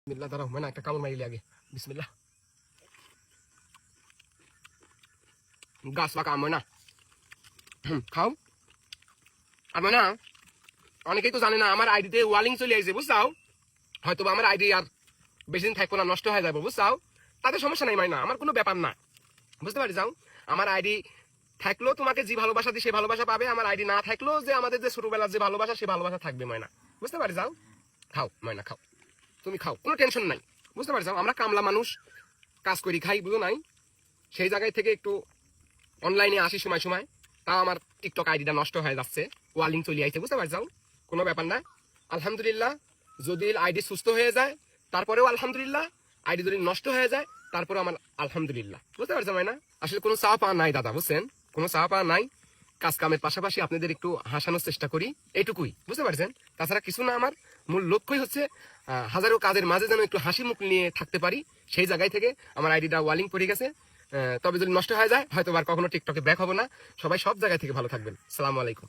বিসমিল্লাহ দাঁড়াও মানে একটা কামড় মারিলে আগে বিসমিল্লাহ গাছ পাকা আমার না খাও আর না অনেকেই তো জানে না আমার আইডিতে ওয়ালিং চলে আসছে বুঝছাও হয়তো আমার আইডি আর বেশি দিন থাকবো না নষ্ট হয়ে যাবো বুঝছাও তাদের সমস্যা নাই না আমার কোনো ব্যাপার না বুঝতে পারি যাও আমার আইডি থাকলেও তোমাকে যে ভালোবাসা দিই সে ভালোবাসা পাবে আমার আইডি না থাকলেও যে আমাদের যে ছোটবেলার যে ভালোবাসা সে ভালোবাসা থাকবে ময়না বুঝতে পারি যাও খাও ময়না খাও তুমি খাও কোনো টেনশন নাই বুঝতে পারি যাও আমরা কামলা মানুষ কাজ করি খাই বুঝো নাই সেই জায়গায় থেকে একটু অনলাইনে আসি সময় সময় তাও আমার টিকটক আইডিটা নষ্ট হয়ে যাচ্ছে ওয়ালিং চলে আইছে বুঝতে পারি যাও কোনো ব্যাপার না আলহামদুলিল্লাহ যদি আইডি সুস্থ হয়ে যায় তারপরেও আলহামদুলিল্লাহ আইডি যদি নষ্ট হয়ে যায় তারপরে আমার আলহামদুলিল্লাহ বুঝতে পারছেন না আসলে কোনো চাওয়া পাওয়া নাই দাদা বুঝছেন কোনো চাওয়া পাওয়া নাই কাজ কামের পাশাপাশি আপনাদের একটু হাসানোর চেষ্টা করি এইটুকুই বুঝতে পারছেন তাছাড়া কিছু না আমার মূল লক্ষ্যই হচ্ছে হাজারো কাজের মাঝে যেন একটু হাসি মুখ নিয়ে থাকতে পারি সেই জায়গায় থেকে আমার আইডিটা ওয়ালিং পড়ে গেছে তবে যদি নষ্ট হয়ে যায় হয়তো আর কখনো টিকটকে ব্যাক হবো না সবাই সব জায়গায় থেকে ভালো থাকবেন আসসালামু আলাইকুম